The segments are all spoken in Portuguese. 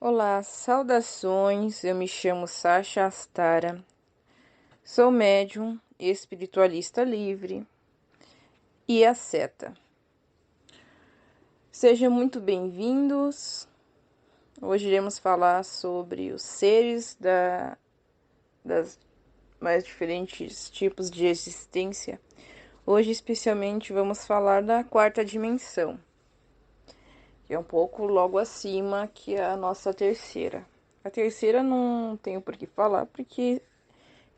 Olá, saudações. Eu me chamo Sasha Astara. Sou médium, espiritualista livre e asceta. Sejam muito bem-vindos. Hoje iremos falar sobre os seres das mais diferentes tipos de existência. Hoje, especialmente, vamos falar da quarta dimensão, que é um pouco logo acima que a nossa terceira. A terceira não tenho por que falar, porque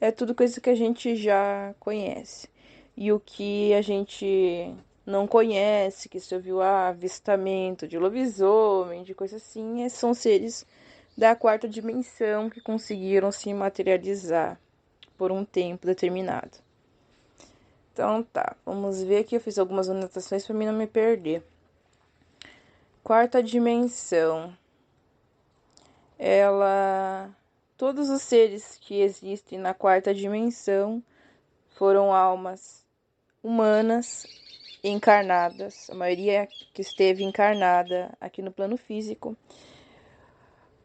é tudo coisa que a gente já conhece. E o que a gente não conhece, que você ouviu avistamento de lobisomem, de coisa assim, são seres da quarta dimensão que conseguiram se materializar por um tempo determinado. Então tá, vamos ver aqui. Eu fiz algumas anotações para mim não me perder. Quarta dimensão. Todos os seres que existem na quarta dimensão foram almas humanas encarnadas, a maioria que esteve encarnada aqui no plano físico,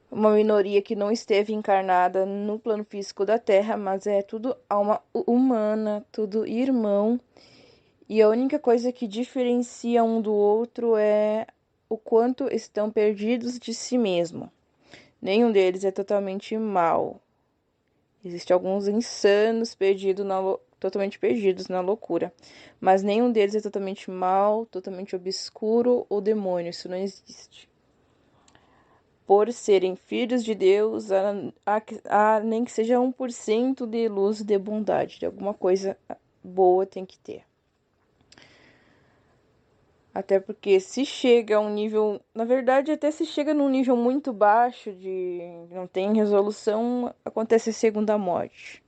uma minoria que não esteve encarnada no plano físico da Terra, mas é tudo alma humana, tudo irmão, e a única coisa que diferencia um do outro é o quanto estão perdidos de si mesmo. Nenhum deles é totalmente mau. Existem alguns insanos totalmente perdidos na loucura. Mas nenhum deles é totalmente mau, totalmente obscuro ou demônio. Isso não existe. Por serem filhos de Deus, nem que seja 1% de luz e de bondade. De alguma coisa boa tem que ter. Até porque se chega a um nível... Na verdade, até se chega num nível muito baixo, não tem resolução, acontece a segunda morte.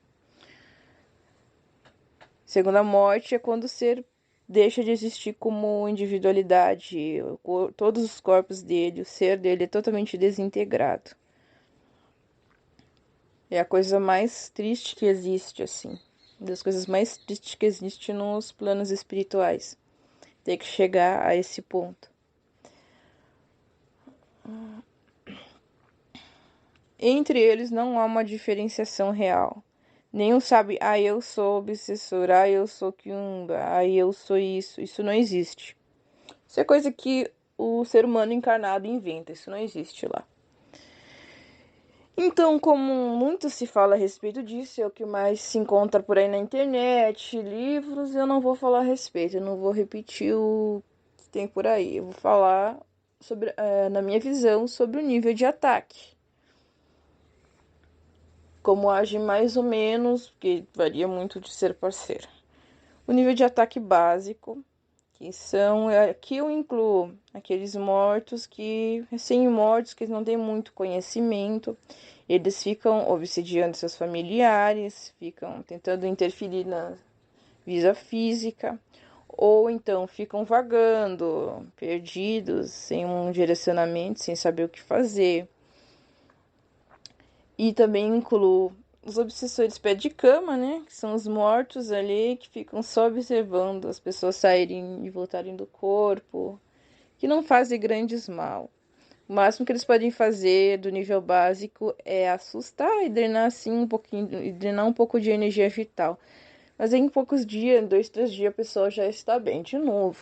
Segunda morte é quando o ser deixa de existir como individualidade. Todos os corpos dele, o ser dele é totalmente desintegrado. É a coisa mais triste que existe, assim. Uma das coisas mais tristes que existe nos planos espirituais. Ter que chegar a esse ponto. Entre eles não há uma diferenciação real. Nenhum sabe, eu sou obsessor, eu sou quiumba, eu sou isso. Isso não existe. Isso é coisa que o ser humano encarnado inventa, isso não existe lá. Então, como muito se fala a respeito disso, é o que mais se encontra por aí na internet, livros, eu não vou falar a respeito, eu não vou repetir o que tem por aí. Eu vou falar sobre, na minha visão, sobre o nível de ataque. Como age mais ou menos, porque varia muito de ser parceiro. O nível de ataque básico, que são, aqui eu incluo aqueles mortos que, recém-mortos, que não têm muito conhecimento, eles ficam obsidiando seus familiares, ficam tentando interferir na vida física, ou então ficam vagando, perdidos, sem um direcionamento, sem saber o que fazer. E também incluo os obsessores pé de cama, né? Que são os mortos ali que ficam só observando as pessoas saírem e voltarem do corpo, que não fazem grandes mal. O máximo que eles podem fazer do nível básico é assustar e drenar assim um pouquinho, e drenar um pouco de energia vital. Mas em poucos dias, 2, 3 dias, a pessoa já está bem de novo.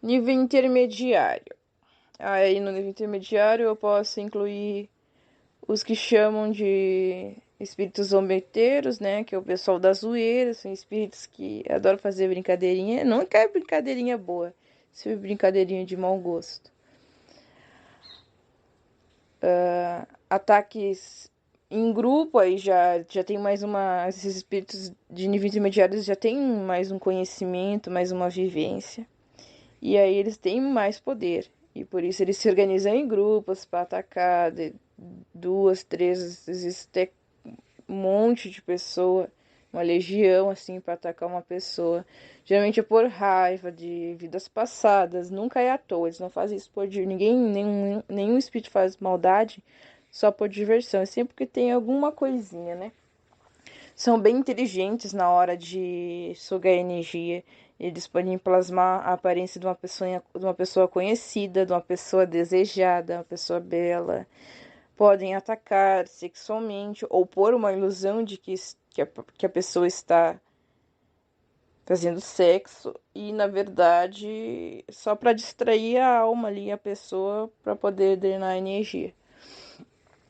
Nível intermediário. Aí no nível intermediário eu posso incluir os que chamam de espíritos zombeteiros, né? Que é o pessoal da zoeira, são espíritos que adoram fazer brincadeirinha. Não quer brincadeirinha boa, se for brincadeirinha de mau gosto. Ataques em grupo, aí já tem mais uma... Esses espíritos de nível intermediário já tem mais um conhecimento, mais uma vivência. E aí eles têm mais poder. E por isso eles se organizam em grupos para atacar, 2, 3, existe até um monte de pessoa, uma legião assim para atacar uma pessoa. Geralmente é por raiva de vidas passadas, nunca é à toa, eles não fazem isso por ninguém, nenhum espírito faz maldade só por diversão, é sempre porque tem alguma coisinha, né? são bem inteligentes na hora de sugar energia. Eles podem plasmar a aparência de uma pessoa conhecida, de uma pessoa desejada, uma pessoa bela. Podem atacar sexualmente ou pôr uma ilusão de que a pessoa está fazendo sexo e, na verdade, só para distrair a alma ali, a pessoa, para poder drenar energia.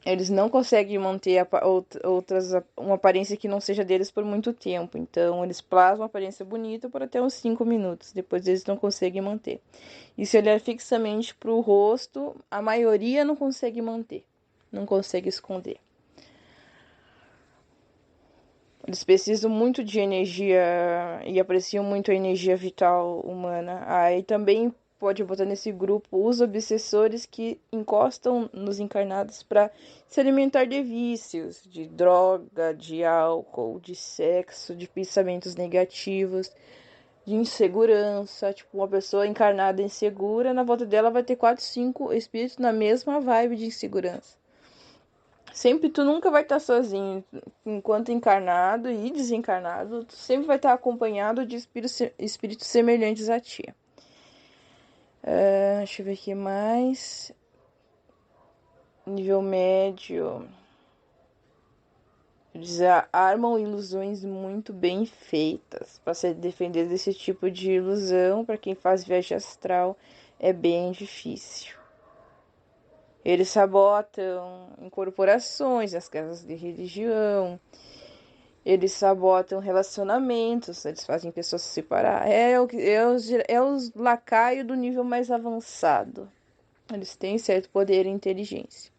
Eles não conseguem manter uma aparência que não seja deles por muito tempo. Então, eles plasmam uma aparência bonita por até uns 5 minutos. Depois, eles não conseguem manter. E se olhar fixamente para o rosto, a maioria não consegue manter. Não consegue esconder. Eles precisam muito de energia e apreciam muito a energia vital humana. Aí também pode botar nesse grupo os obsessores que encostam nos encarnados para se alimentar de vícios, de droga, de álcool, de sexo, de pensamentos negativos, de insegurança. Tipo, uma pessoa encarnada insegura, na volta dela vai ter 4, 5 espíritos na mesma vibe de insegurança. Sempre tu nunca vai estar sozinho, enquanto encarnado e desencarnado, tu sempre vai estar acompanhado de espíritos semelhantes a ti. Deixa eu ver aqui mais. Nível médio. Eles armam ilusões muito bem feitas para se defender desse tipo de ilusão. Para quem faz viagem astral, é bem difícil. Eles sabotam incorporações, as casas de religião. Eles sabotam relacionamentos, eles fazem pessoas se separar. É os lacaios do nível mais avançado. Eles têm certo poder e inteligência.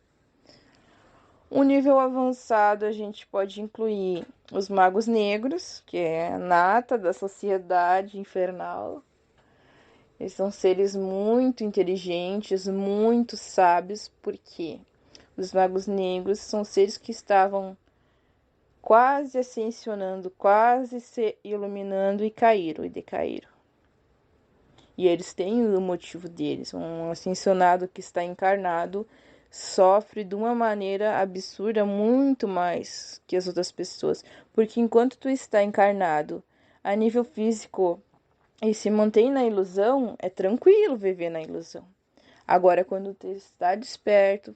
O nível avançado a gente pode incluir os magos negros, que é a nata da sociedade infernal. Eles são seres muito inteligentes, muito sábios, porque os magos negros são seres que estavam quase ascensionando, quase se iluminando e caíram e decaíram. E eles têm o motivo deles. Um ascensionado que está encarnado sofre de uma maneira absurda muito mais que as outras pessoas. Porque enquanto tu está encarnado a nível físico e se mantém na ilusão, é tranquilo viver na ilusão. Agora, quando tu está desperto,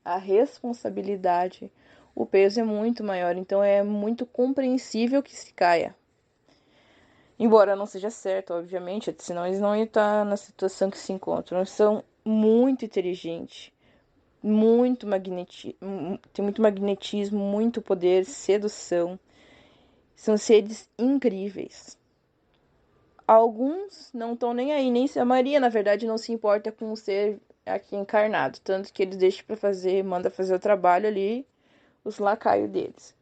a responsabilidade, o peso é muito maior, então é muito compreensível que se caia. Embora não seja certo, obviamente, senão eles não iam estar na situação que se encontram. Eles são muito inteligentes, tem muito magnetismo, muito poder, sedução. São seres incríveis. Alguns não estão nem aí, nem a Maria, na verdade, não se importa com o ser aqui encarnado, tanto que eles deixam para fazer, manda fazer o trabalho ali, os lacaios deles.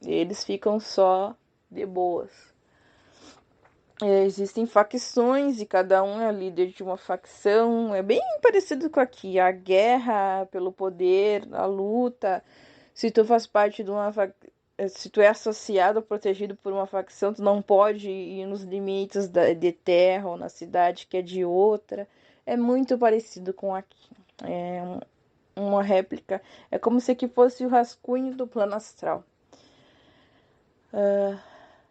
Eles ficam só de boas. Existem facções e cada um é líder de uma facção. É bem parecido com aqui. A guerra pelo poder, a luta. Se tu faz parte de uma se tu é associado ou protegido por uma facção, tu não pode ir nos limites de terra ou na cidade que é de outra. É muito parecido com aqui. É uma réplica. É como se aqui fosse o rascunho do plano astral.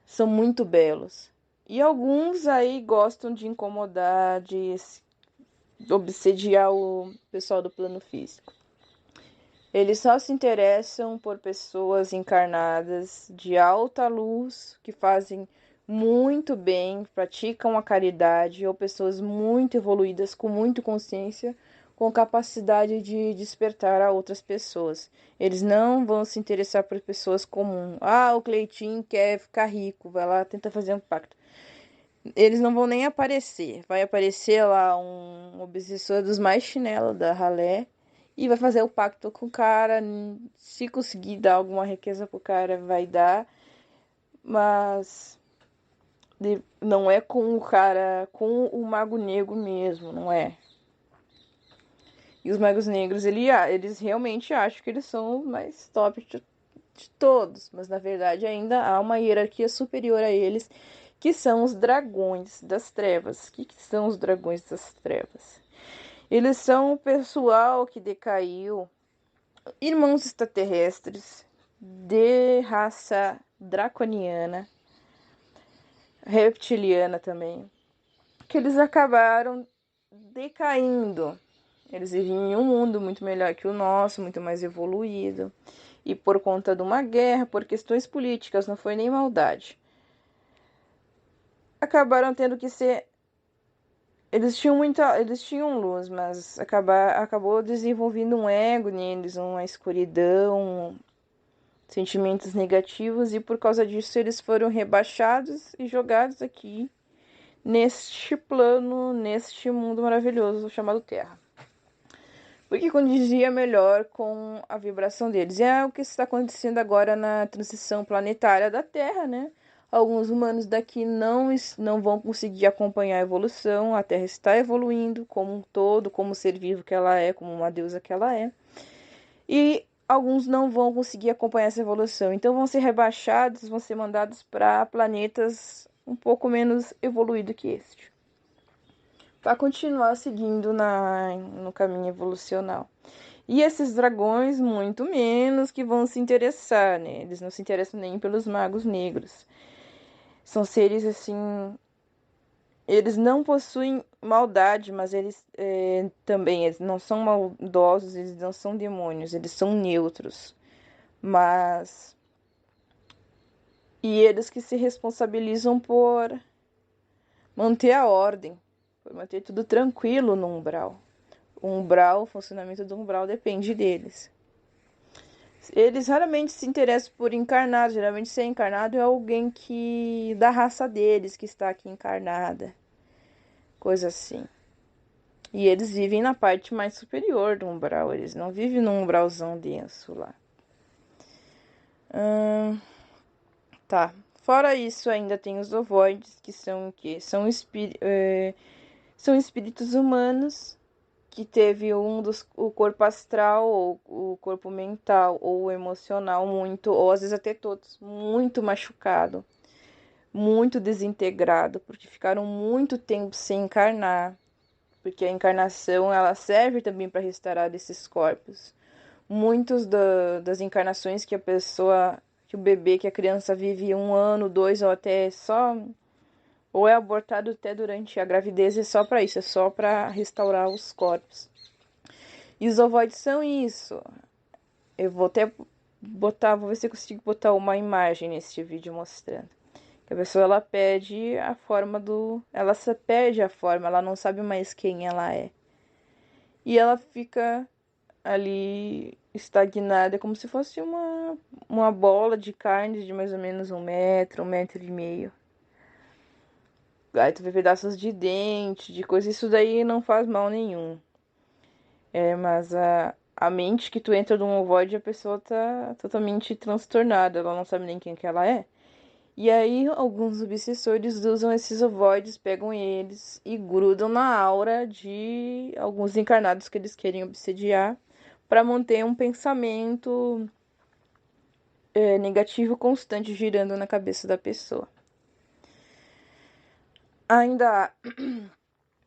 São muito belos. E alguns aí gostam de incomodar, de obsediar o pessoal do plano físico. Eles só se interessam por pessoas encarnadas de alta luz, que fazem muito bem, praticam a caridade, ou pessoas muito evoluídas, com muita consciência, com capacidade de despertar a outras pessoas. Eles não vão se interessar por pessoas comuns. Ah, o Cleitinho quer ficar rico, vai lá, tenta fazer um pacto. Eles não vão nem aparecer. Vai aparecer lá um obsessor dos mais chinelos da ralé e vai fazer o pacto com o cara. Se conseguir dar alguma riqueza pro cara, vai dar. Mas não é com o cara, com o mago negro mesmo, não é? E os magos negros, eles realmente acham que eles são os mais top de todos. Mas na verdade ainda há uma hierarquia superior a eles, que são os dragões das trevas. O que são os dragões das trevas? Eles são o pessoal que decaiu, irmãos extraterrestres de raça draconiana, reptiliana também, que eles acabaram decaindo. Eles viviam em um mundo muito melhor que o nosso, muito mais evoluído. E por conta de uma guerra, por questões políticas, não foi nem maldade, acabaram tendo que ser. Eles tinham luz, mas acabou desenvolvendo um ego neles, uma escuridão, sentimentos negativos, e por causa disso eles foram rebaixados e jogados aqui neste plano, neste mundo maravilhoso chamado Terra. Porque condizia melhor com a vibração deles. E é o que está acontecendo agora na transição planetária da Terra, né? Alguns humanos daqui não vão conseguir acompanhar a evolução. A Terra está evoluindo como um todo, como ser vivo que ela é, como uma deusa que ela é. E alguns não vão conseguir acompanhar essa evolução. Então vão ser rebaixados, vão ser mandados para planetas um pouco menos evoluídos que este, para continuar seguindo no caminho evolucional. E esses dragões, muito menos que vão se interessar, né? Eles não se interessam nem pelos magos negros. São seres assim. Eles não possuem maldade, mas eles também eles não são maldosos, eles não são demônios, eles são neutros. Mas. E eles que se responsabilizam por manter a ordem, por manter tudo tranquilo no umbral. O funcionamento do umbral depende deles. Eles raramente se interessam por encarnados. Geralmente ser encarnado é alguém que da raça deles, que está aqui encarnada. Coisa assim. E eles vivem na parte mais superior do umbral. Eles não vivem num umbralzão denso lá. Tá. Fora isso, ainda tem os ovoides, que são o quê? São espíritos humanos que teve o corpo astral, ou o corpo mental, ou o emocional muito, ou às vezes até todos, muito machucado, muito desintegrado, porque ficaram muito tempo sem encarnar, porque a encarnação ela serve também para restaurar esses corpos. Muitos das encarnações que a pessoa, que o bebê, que a criança vive 1 ano, 2 ou até só, ou é abortado até durante a gravidez, é só para isso, é só para restaurar os corpos. E os ovoides são isso. Eu vou até vou ver se eu consigo botar uma imagem neste vídeo mostrando. Que a pessoa ela perde a forma ela se perde a forma, ela não sabe mais quem ela é. E ela fica ali estagnada, como se fosse uma bola de carne de mais ou menos 1 metro, 1,5 metros. Aí tu vê pedaços de dente, de coisa, isso daí não faz mal nenhum. Mas a mente que tu entra num ovoide, a pessoa tá totalmente transtornada, ela não sabe nem quem que ela é. E aí, alguns obsessores usam esses ovoides, pegam eles e grudam na aura de alguns encarnados que eles querem obsediar para manter um pensamento negativo constante girando na cabeça da pessoa. Ainda há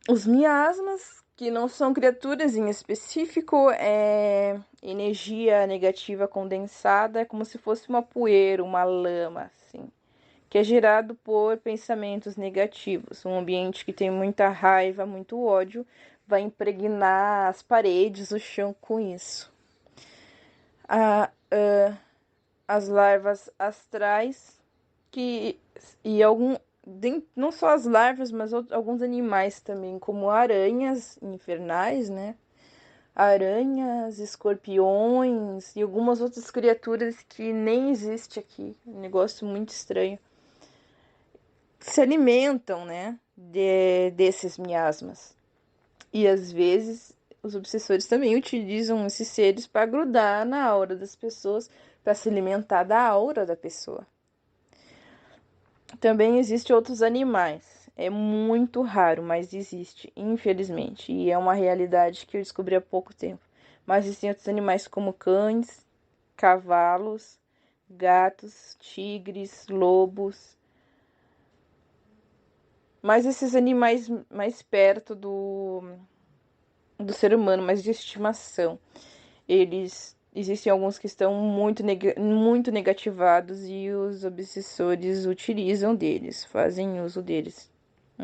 os miasmas, que não são criaturas em específico, é energia negativa condensada, é como se fosse uma poeira, uma lama, assim, que é gerado por pensamentos negativos. Um ambiente que tem muita raiva, muito ódio, vai impregnar as paredes, o chão com isso. As larvas astrais, que e não só as larvas, mas alguns animais também, como aranhas infernais, né? Aranhas, escorpiões e algumas outras criaturas que nem existem aqui. Um negócio muito estranho. Se alimentam, né? Desses miasmas. E às vezes os obsessores também utilizam esses seres para grudar na aura das pessoas, para se alimentar da aura da pessoa. Também existem outros animais. É muito raro, mas existe, infelizmente. E é uma realidade que eu descobri há pouco tempo. Mas existem outros animais como cães, cavalos, gatos, tigres, lobos. Mas esses animais mais perto do ser humano, mais de estimação. Eles existem alguns que estão muito negativados e os obsessores utilizam deles, fazem uso deles.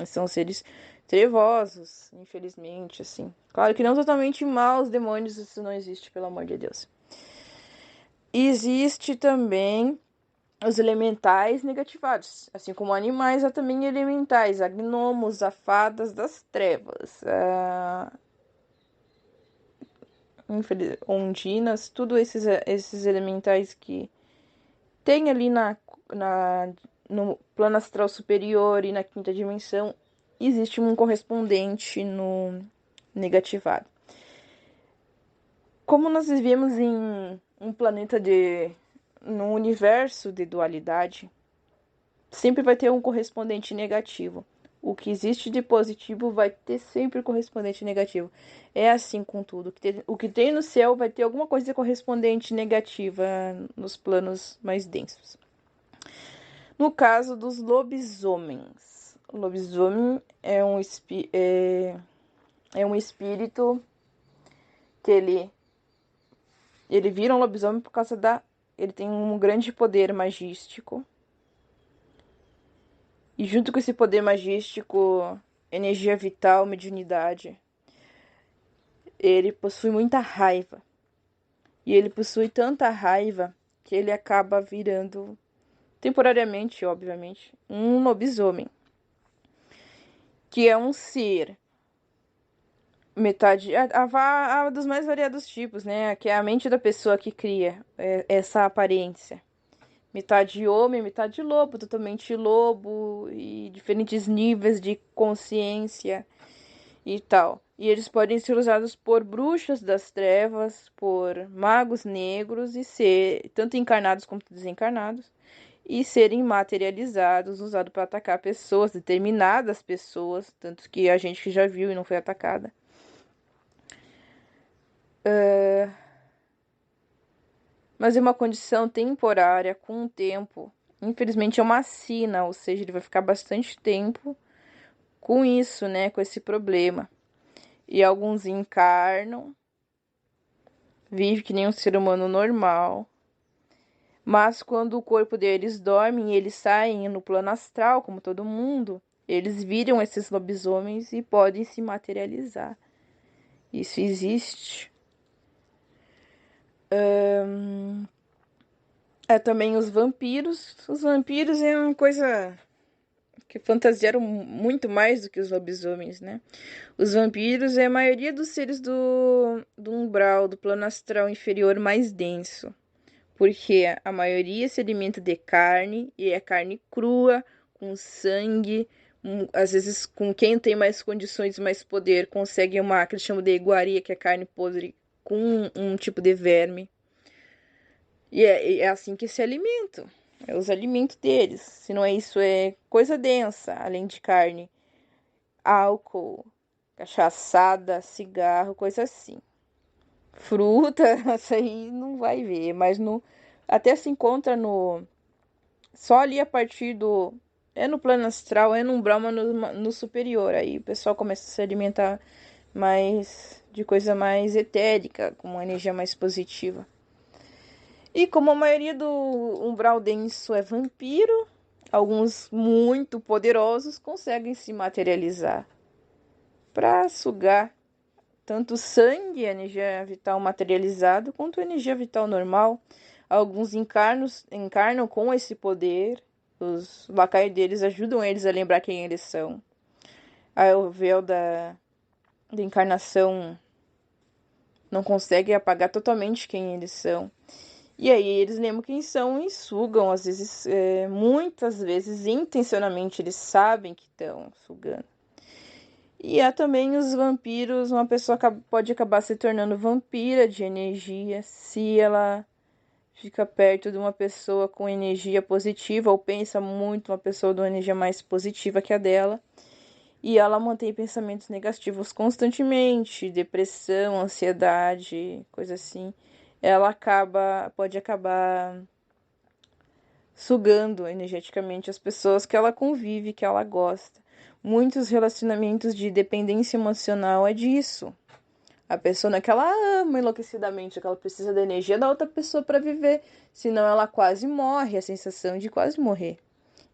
São seres trevosos, infelizmente, assim. Claro que não totalmente maus, demônios, isso não existe, pelo amor de Deus. Existe também os elementais negativados, assim como animais, há também elementais, a gnomos, a fadas das trevas, ondinas, tudo esses elementais que tem ali no plano astral superior e na quinta dimensão, existe um correspondente no negativado. Como nós vivemos em um planeta num universo de dualidade, sempre vai ter um correspondente negativo. O que existe de positivo vai ter sempre correspondente negativo. É assim com tudo. O que tem no céu vai ter alguma coisa correspondente negativa nos planos mais densos. No caso dos lobisomens. O lobisomem é um espírito que ele vira um lobisomem por causa ele tem um grande poder magístico. E junto com esse poder magístico, energia vital, mediunidade, ele possui muita raiva. E ele possui tanta raiva que ele acaba virando, temporariamente, obviamente, um lobisomem. Que é um ser. Metade. Há dos mais variados tipos, né? Que é a mente da pessoa que cria essa aparência. Metade homem, metade lobo, totalmente lobo, e diferentes níveis de consciência e tal. E eles podem ser usados por bruxas das trevas, por magos negros, e ser tanto encarnados como desencarnados, e serem materializados, usados para atacar pessoas, determinadas pessoas, tanto que a gente que já viu e não foi atacada. Mas é uma condição temporária, com o tempo. Infelizmente é uma sina, ou seja, ele vai ficar bastante tempo com isso, né? Com esse problema. E alguns encarnam, vivem que nem um ser humano normal. Mas quando o corpo deles dorme e eles saem no plano astral, como todo mundo, eles viram esses lobisomens e podem se materializar. Isso existe. Também os vampiros. Os vampiros é uma coisa que fantasiaram muito mais do que os lobisomens, né? Os vampiros é a maioria dos seres do umbral, do plano astral inferior mais denso. Porque a maioria se alimenta de carne, e é carne crua, com sangue. Às vezes, com quem tem mais condições, mais poder, consegue uma que eles chamam de iguaria, que é carne podre, com um tipo de verme. E é assim que se alimentam. É os alimentos deles. Se não é isso, é coisa densa, além de carne. Álcool, cachaçada, cigarro, coisa assim. Fruta, isso aí não vai ver, mas até se encontra só ali a partir no plano astral, no umbral, mas no superior. Aí o pessoal começa a se alimentar mais de coisa mais etérica, com uma energia mais positiva. E como a maioria do umbral denso é vampiro, alguns muito poderosos conseguem se materializar para sugar tanto sangue, energia vital materializada, quanto energia vital normal. Alguns encarnam com esse poder, os lacaios deles ajudam eles a lembrar quem eles são. Aí o véu da encarnação não consegue apagar totalmente quem eles são. E aí eles lembram quem são e sugam, às vezes, muitas vezes, intencionalmente, eles sabem que estão sugando. E há também os vampiros, uma pessoa pode acabar se tornando vampira de energia se ela fica perto de uma pessoa com energia positiva ou pensa muito uma pessoa de uma energia mais positiva que a dela. E ela mantém pensamentos negativos constantemente, depressão, ansiedade, coisa assim. Ela pode acabar sugando energeticamente as pessoas que ela convive, que ela gosta. Muitos relacionamentos de dependência emocional é disso. A pessoa não é que ela ama enlouquecidamente, é que ela precisa da energia da outra pessoa para viver, senão ela quase morre, a sensação de quase morrer.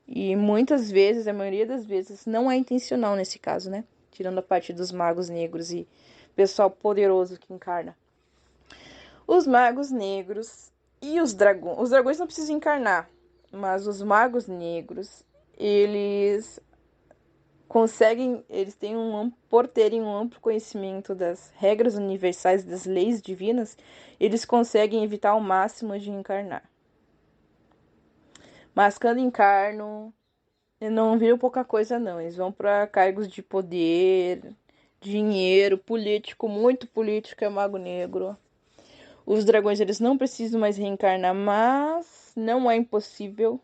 E muitas vezes, a maioria das vezes, não é intencional nesse caso, né? Tirando a parte dos magos negros e pessoal poderoso que encarna. Os magos negros e os dragões. Os dragões não precisam encarnar, mas os magos negros, eles conseguem, eles têm por terem um amplo conhecimento das regras universais das leis divinas, eles conseguem evitar ao máximo de encarnar. Mas quando encarnam, não viram pouca coisa não, eles vão para cargos de poder, dinheiro, político, muito político é mago negro. Os dragões, eles não precisam mais reencarnar, mas não é impossível.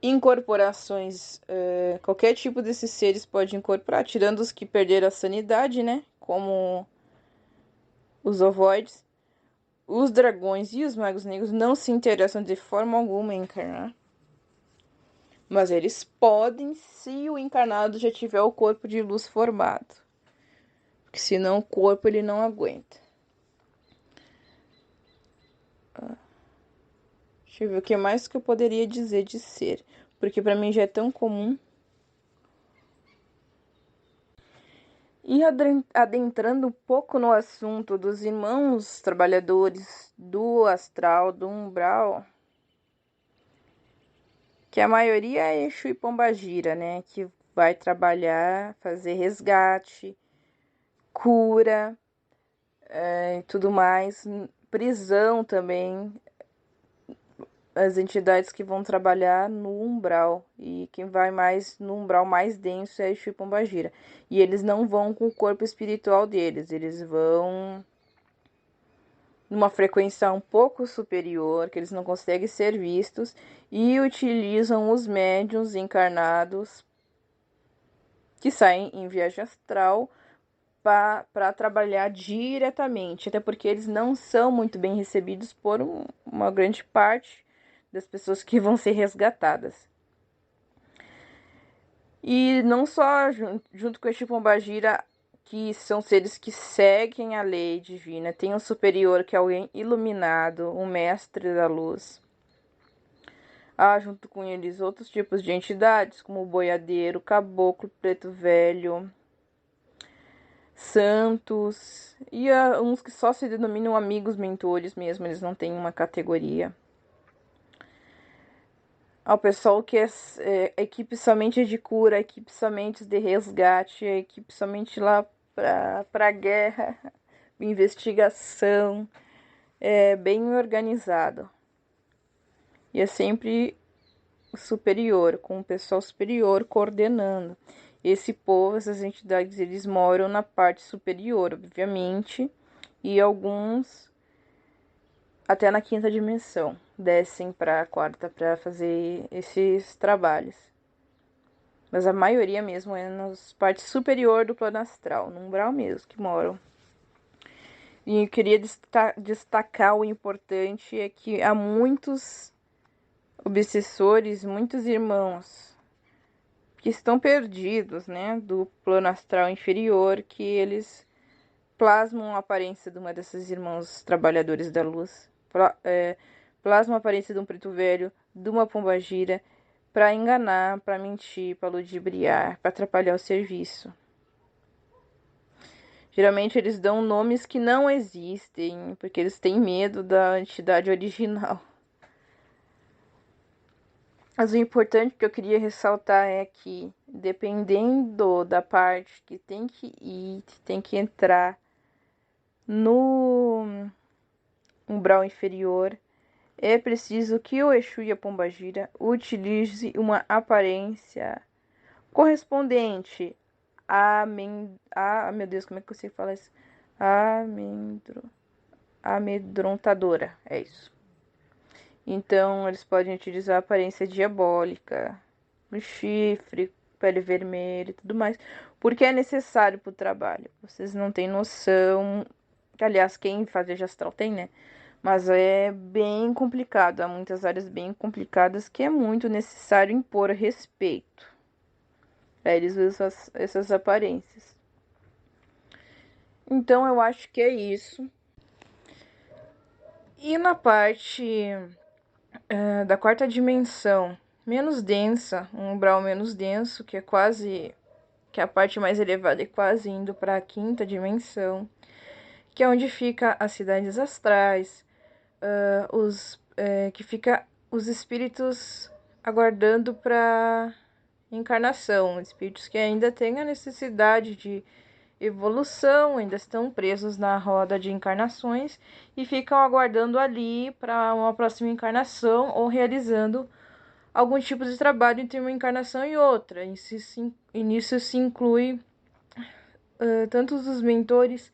Incorporações, qualquer tipo desses seres pode incorporar, tirando os que perderam a sanidade, né? Como os ovoides. Os dragões e os magos negros não se interessam de forma alguma em encarnar. Mas eles podem, se o encarnado já tiver o corpo de luz formado. Porque senão o corpo ele não aguenta. Deixa eu ver o que mais que eu poderia dizer de ser. Porque para mim já é tão comum. E adentrando um pouco no assunto dos irmãos trabalhadores do astral, do umbral, que a maioria é Exu e Pombagira, né? Que vai trabalhar, fazer resgate, cura e tudo mais. Prisão também. As entidades que vão trabalhar no umbral. E quem vai mais no umbral mais denso é Exu e Pombagira. E eles não vão com o corpo espiritual deles, eles vão numa frequência um pouco superior, que eles não conseguem ser vistos, e utilizam os médiuns encarnados que saem em viagem astral para trabalhar diretamente, até porque eles não são muito bem recebidos por uma grande parte das pessoas que vão ser resgatadas. E não só junto com este Pombagira, que são seres que seguem a lei divina, tem um superior que é alguém iluminado, um mestre da luz. Há junto com eles outros tipos de entidades, como o boiadeiro, caboclo, preto velho, santos, e há uns que só se denominam amigos mentores mesmo, eles não têm uma categoria. Ao pessoal que é equipe somente de cura, equipe somente de resgate, equipe somente lá para guerra, investigação, é bem organizado. E é sempre superior, com o pessoal superior coordenando. Esse povo, essas entidades, eles moram na parte superior, obviamente, e alguns até na quinta dimensão descem para a quarta para fazer esses trabalhos. Mas a maioria mesmo é na parte superior do plano astral, no umbral mesmo que moram. E eu queria destacar o importante é que há muitos obsessores, muitos irmãos que estão perdidos, né, do plano astral inferior, que eles plasmam a aparência de uma dessas irmãos trabalhadores da luz, plasmam a aparência de um preto velho, de uma pombagira, para enganar, para mentir, para ludibriar, para atrapalhar o serviço. Geralmente eles dão nomes que não existem, porque eles têm medo da entidade original. Mas o importante que eu queria ressaltar é que, dependendo da parte que tem que ir, tem que entrar no umbral inferior, é preciso que o Exu e a Pombagira utilize uma aparência correspondente meu Deus, como é que você fala isso? Amedrontadora, é isso. Então, eles podem utilizar a aparência diabólica, o chifre, pele vermelha e tudo mais, porque é necessário para o trabalho. Vocês não têm noção. Aliás, quem faz viagem astral tem, né? Mas é bem complicado. Há muitas áreas bem complicadas que é muito necessário impor respeito. Eles usam essas aparências. Então eu acho que é isso. E na parte da quarta dimensão, menos densa, um umbral menos denso, que é quase. Que é a parte mais elevada é quase indo para a quinta dimensão, que é onde fica as cidades astrais, que fica os espíritos aguardando para encarnação, espíritos que ainda têm a necessidade de evolução, ainda estão presos na roda de encarnações e ficam aguardando ali para uma próxima encarnação ou realizando algum tipo de trabalho entre uma encarnação e outra. E nisso se inclui tanto os mentores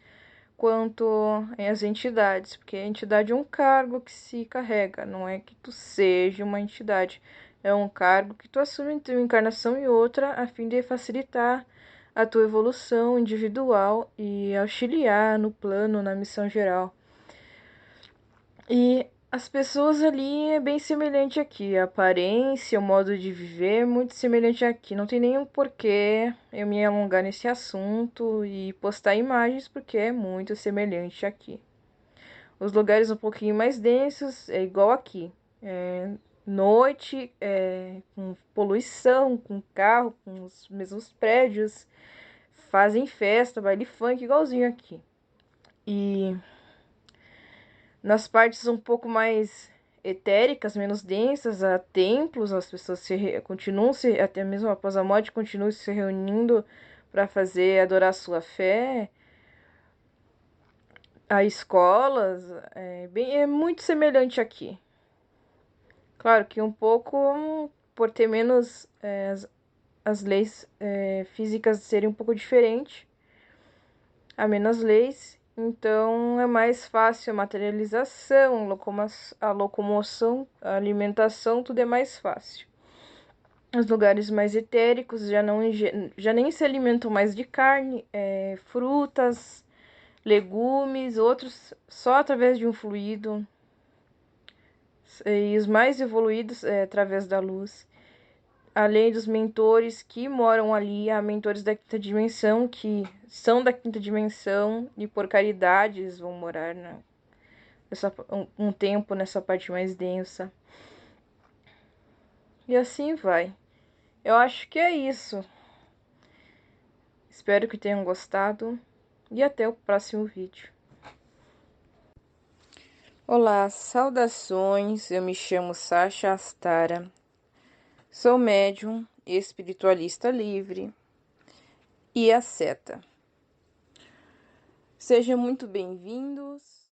quanto as entidades, porque a entidade é um cargo que se carrega, não é que tu seja uma entidade, é um cargo que tu assume entre uma encarnação e outra a fim de facilitar a tua evolução individual e auxiliar no plano, na missão geral. E as pessoas ali é bem semelhante aqui, a aparência, o modo de viver é muito semelhante aqui. Não tem nenhum porquê eu me alongar nesse assunto e postar imagens, porque é muito semelhante aqui. Os lugares um pouquinho mais densos é igual aqui. Noite, com poluição, com carro, com os mesmos prédios, fazem festa, baile funk, igualzinho aqui. E nas partes um pouco mais etéricas, menos densas, há templos, as pessoas continuam se, até mesmo após a morte, continuam se reunindo para fazer adorar a sua fé. Há escolas, é muito semelhante aqui. Claro que um pouco por ter menos as leis físicas serem um pouco diferentes, há menos leis, então é mais fácil a materialização, a locomoção, a alimentação, tudo é mais fácil. Os lugares mais etéricos já nem se alimentam mais de carne, frutas, legumes, outros só através de um fluido. E os mais evoluídos através da luz. Além dos mentores que moram ali, há mentores da quinta dimensão que são da quinta dimensão e por caridade eles vão morar um tempo nessa parte mais densa. E assim vai. Eu acho que é isso. Espero que tenham gostado e até o próximo vídeo. Olá, saudações. Eu me chamo Sasha Astara. Sou médium, espiritualista livre e asceta. Sejam muito bem-vindos.